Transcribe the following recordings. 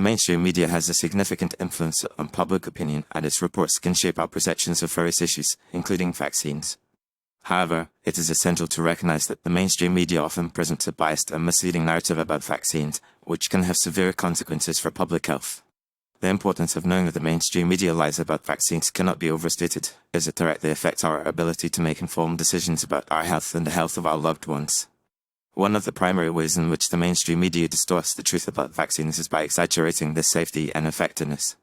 mainstream media has a significant influence on public opinion, and its reports can shape our perceptions of various issues, including vaccines. However, it is essential to recognize that the mainstream media often presents a biased and misleading narrative about vaccines, which can have severe consequences for public health. The importance of knowing that the mainstream media lies about vaccines cannot be overstated, as it directly affects our ability to make informed decisions about our health and the health of our loved ones. One of the primary ways in which the mainstream media distorts the truth about vaccines is by exaggerating their safety and effectiveness.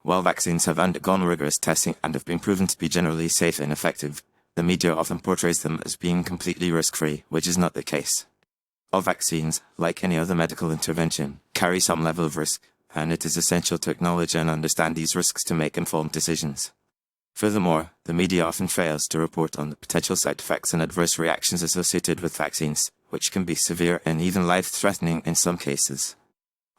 While vaccines have undergone rigorous testing and have been proven to be generally safe and effective, the media often portrays them as being completely risk-free, which is not the case. All vaccines, like any other medical intervention, carry some level of risk, and it is essential to acknowledge and understand these risks to make informed decisions. Furthermore, the media often fails to report on the potential side effects and adverse reactions associated with vaccines, which can be severe and even life-threatening in some cases.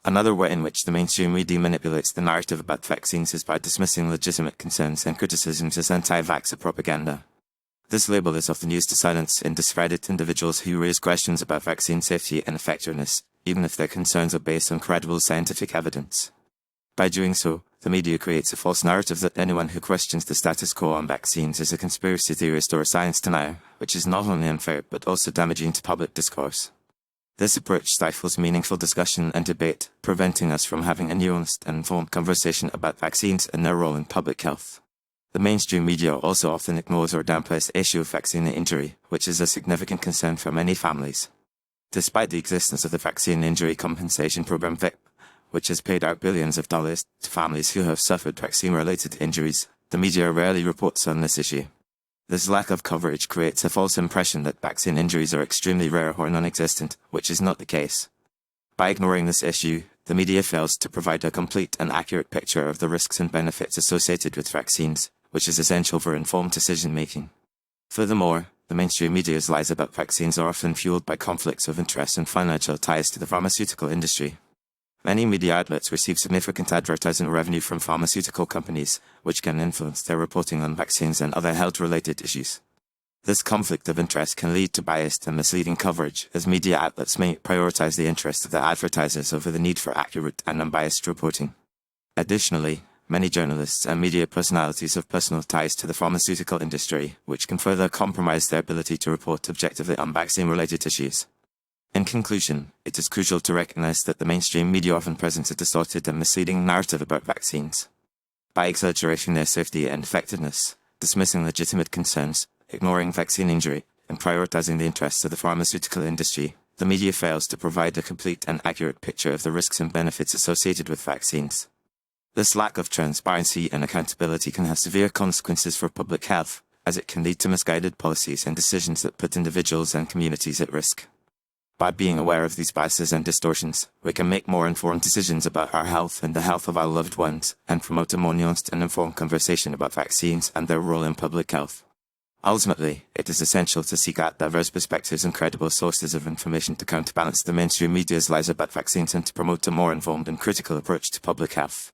Another way in which the mainstream media manipulates the narrative about vaccines is by dismissing legitimate concerns and criticisms as anti-vaxxer propaganda. This label is often used to silence and discredit individuals who raise questions about vaccine safety and effectiveness, even if their concerns are based on credible scientific evidence. By doing so, the media creates a false narrative that anyone who questions the status quo on vaccines is a conspiracy theorist or a science denier, which is not only unfair but also damaging to public discourse. This approach stifles meaningful discussion and debate, preventing us from having a nuanced and informed conversation about vaccines and their role in public health. The mainstream media also often ignores or downplays the issue of vaccine injury, which is a significant concern for many families. Despite the existence of the Vaccine Injury Compensation Program (VIC), which has paid out billions of dollars to families who have suffered vaccine-related injuries, the media rarely reports on this issue. This lack of coverage creates a false impression that vaccine injuries are extremely rare or non-existent, which is not the case. By ignoring this issue, the media fails to provide a complete and accurate picture of the risks and benefits associated with vaccines, which is essential for informed decision-making. Furthermore, the mainstream media's lies about vaccines are often fueled by conflicts of interest and financial ties to the pharmaceutical industry. Many media outlets receive significant advertising revenue from pharmaceutical companies, which can influence their reporting on vaccines and other health-related issues. This conflict of interest can lead to biased and misleading coverage, as media outlets may prioritize the interests of the advertisers over the need for accurate and unbiased reporting. Additionally, many journalists and media personalities have personal ties to the pharmaceutical industry, which can further compromise their ability to report objectively on vaccine-related issues. In conclusion, it is crucial to recognize that the mainstream media often presents a distorted and misleading narrative about vaccines. By exaggerating their safety and effectiveness, dismissing legitimate concerns, ignoring vaccine injury, and prioritizing the interests of the pharmaceutical industry, the media fails to provide a complete and accurate picture of the risks and benefits associated with vaccines. This lack of transparency and accountability can have severe consequences for public health, as it can lead to misguided policies and decisions that put individuals and communities at risk. By being aware of these biases and distortions, we can make more informed decisions about our health and the health of our loved ones, and promote a more nuanced and informed conversation about vaccines and their role in public health. Ultimately, it is essential to seek out diverse perspectives and credible sources of information to counterbalance the mainstream media's lies about vaccines and to promote a more informed and critical approach to public health.